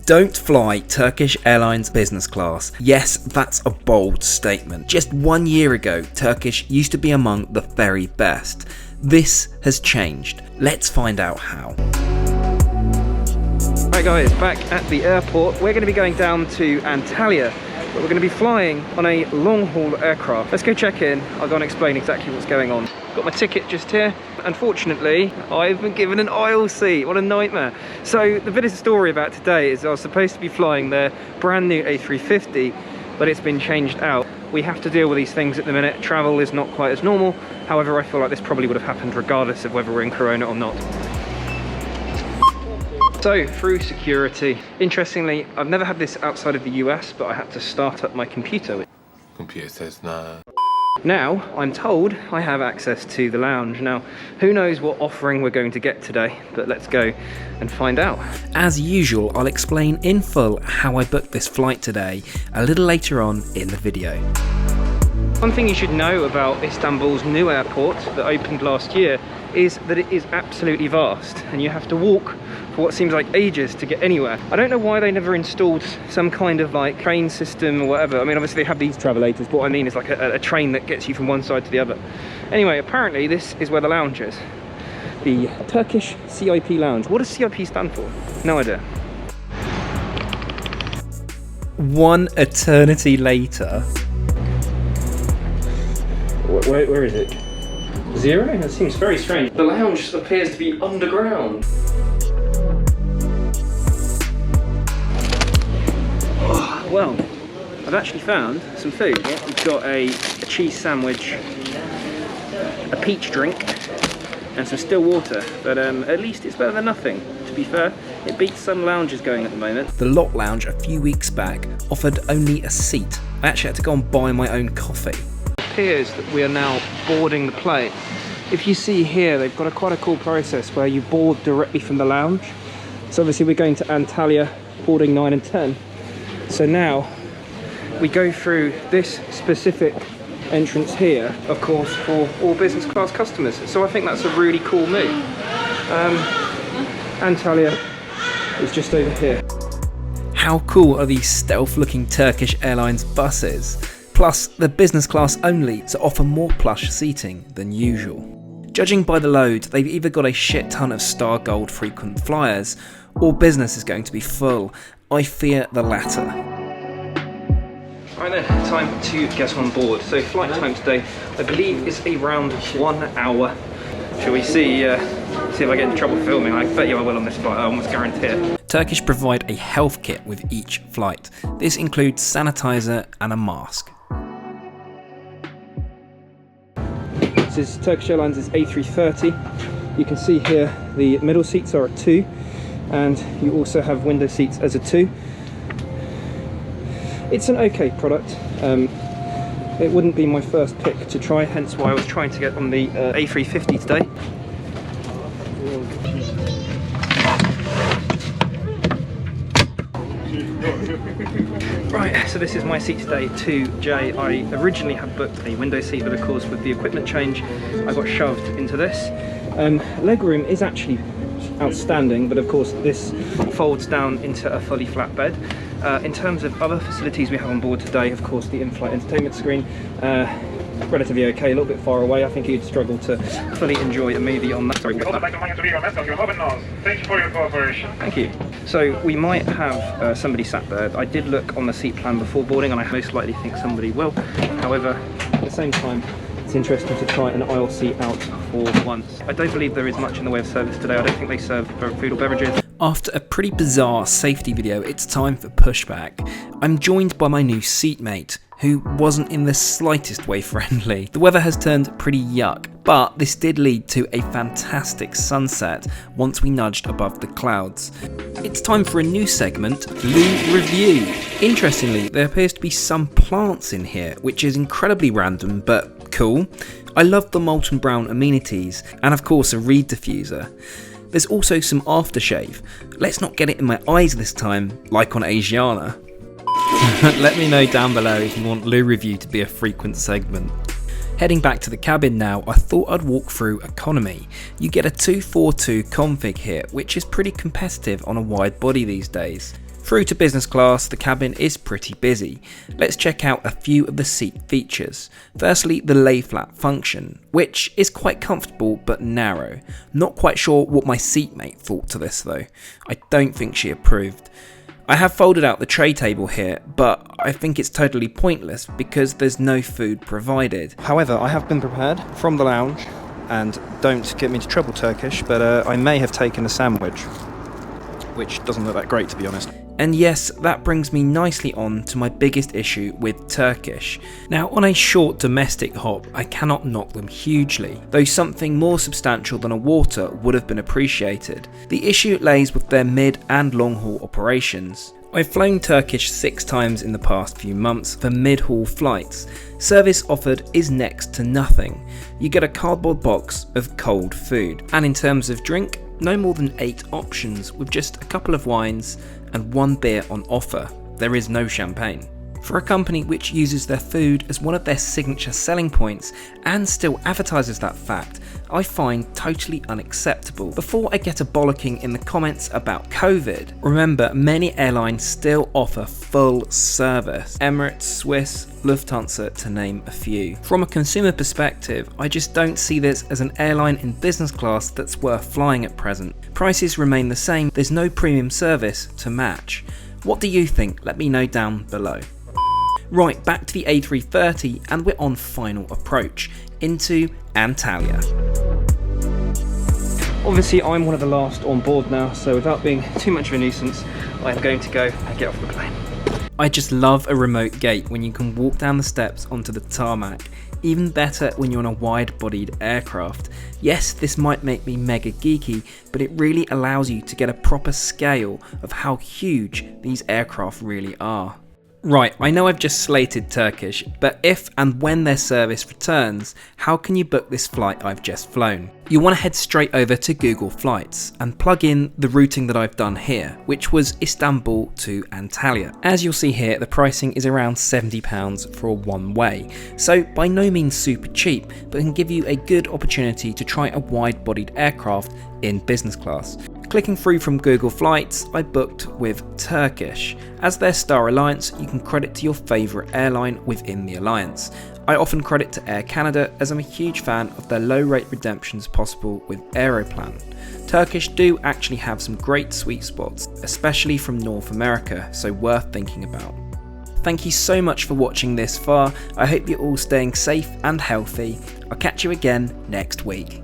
Don't fly Turkish Airlines business class. Yes, that's a bold statement. Just 1 year ago, Turkish used to be among the very best. This has changed. Let's find out how. Right guys, back at the airport. We're going to be going down to Antalya, but we're going to be flying on a long-haul aircraft. Let's go check in. I'll go and explain exactly what's going on. Got my ticket just here. Unfortunately, I've been given an aisle seat. What a nightmare. So the bit of the story about today is I was supposed to be flying their brand new A350, but it's been changed out. We have to deal with these things at the minute. Travel is not quite as normal. However, I feel like this probably would have happened regardless of whether we're in Corona or not. So, through security. Interestingly, I've never had this outside of the US, but I had to start up my computer. Computer says no. Now, I'm told I have access to the lounge. Now, who knows what offering we're going to get today, but let's go and find out. As usual, I'll explain in full how I booked this flight today a little later on in the video. One thing you should know about Istanbul's new airport that opened last year is that it is absolutely vast, and you have to walk for what seems like ages to get anywhere. I don't know why they never installed some kind of like train system or whatever. I mean, obviously they have these travelators, but what I mean is like a train that gets you from one side to the other. Anyway, apparently this is where the lounge is. The Turkish CIP lounge. What does CIP stand for? No idea. One eternity later. Where is it? Zero? That seems very strange. The lounge appears to be underground. Oh, well, I've actually found some food. We've got a cheese sandwich, a peach drink, and some still water. But at least it's better than nothing. To be fair, it beats some lounges going at the moment. The Lot Lounge a few weeks back offered only a seat. I actually had to go and buy my own coffee. It appears that we are now boarding the plane. If you see here, they've got quite a cool process where you board directly from the lounge. So obviously we're going to Antalya, boarding 9 and 10. So now we go through this specific entrance here, of course, for all business class customers. So I think that's a really cool move. Antalya is just over here. How cool are these stealth-looking Turkish Airlines buses? Plus, they're business class only, so offer more plush seating than usual. Judging by the load, they've either got a shit ton of Star Gold frequent flyers, or business is going to be full. I fear the latter. Right then, time to get on board. So flight time today, I believe, is around 1 hour. Shall we see if I get into trouble filming? I bet you I will on this flight, I almost guarantee it. Turkish provide a health kit with each flight. This includes sanitizer and a mask. This is Turkish Airlines' A330. You can see here the middle seats are a 2, and you also have window seats as a 2. It's an okay product. It wouldn't be my first pick to try, hence why I was trying to get on the A350 today. Right, so this is my seat today, 2J. I originally had booked a window seat, but of course with the equipment change, I got shoved into this. Legroom is actually outstanding, but of course this folds down into a fully flat bed. In terms of other facilities we have on board today, of course the in-flight entertainment screen, relatively okay, a little bit far away. I think you'd struggle to fully enjoy a movie on that. Sorry. Thank you for your cooperation. Thank you. So we might have somebody sat there. I did look on the seat plan before boarding, and I most likely think somebody will. However, at the same time, it's interesting to try an aisle seat out for once. I don't believe there is much in the way of service today. I don't think they serve food or beverages. After a pretty bizarre safety video, it's time for pushback. I'm joined by my new seatmate, who wasn't in the slightest way friendly. The weather has turned pretty yuck, but this did lead to a fantastic sunset once we nudged above the clouds. It's time for a new segment, Loo Review. Interestingly, there appears to be some plants in here, which is incredibly random, but cool. I love the molten brown amenities, and of course a reed diffuser. There's also some aftershave. Let's not get it in my eyes this time, like on Asiana. Let me know down below if you want Loo Review to be a frequent segment. Heading back to the cabin now, I thought I'd walk through economy. You get a 242 config here, which is pretty competitive on a wide body these days. Through to business class, the cabin is pretty busy. Let's check out a few of the seat features. Firstly, the lay flat function, which is quite comfortable but narrow. Not quite sure what my seatmate thought to this though. I don't think she approved. I have folded out the tray table here, but I think it's totally pointless because there's no food provided. However, I have been prepared from the lounge, and don't get me into trouble, Turkish, but I may have taken a sandwich, which doesn't look that great to be honest. And yes, that brings me nicely on to my biggest issue with Turkish. Now, on a short domestic hop, I cannot knock them hugely, though something more substantial than a water would have been appreciated. The issue lays with their mid and long haul operations. I've flown Turkish 6 times in the past few months for mid-haul flights. Service offered is next to nothing. You get a cardboard box of cold food, and in terms of drink, no more than 8 options with just a couple of wines and 1 beer on offer. There is no champagne. For a company which uses their food as one of their signature selling points and still advertises that fact, I find totally unacceptable. Before I get a bollocking in the comments about COVID, remember many airlines still offer full service. Emirates, Swiss, Lufthansa to name a few. From a consumer perspective, I just don't see this as an airline in business class that's worth flying at present. Prices remain the same, there's no premium service to match. What do you think? Let me know down below. Right, back to the A330 and we're on final approach into Antalya. Obviously I'm one of the last on board now, so without being too much of a nuisance, I'm going to go and get off the plane. I just love a remote gate when you can walk down the steps onto the tarmac. Even better when you're on a wide-bodied aircraft. Yes, this might make me mega geeky, but it really allows you to get a proper scale of how huge these aircraft really are. Right, I know I've just slated Turkish, but if and when their service returns, how can you book this flight I've just flown? You want to head straight over to Google Flights and plug in the routing that I've done here, which was Istanbul to Antalya. As you'll see here, the pricing is around £70 for a one-way, so by no means super cheap, but can give you a good opportunity to try a wide-bodied aircraft in business class. Clicking through from Google Flights, I booked with Turkish. As their Star Alliance, you can credit to your favourite airline within the alliance. I often credit to Air Canada as I'm a huge fan of their low rate redemptions possible with Aeroplan. Turkish do actually have some great sweet spots, especially from North America, so worth thinking about. Thank you so much for watching this far. I hope you're all staying safe and healthy. I'll catch you again next week.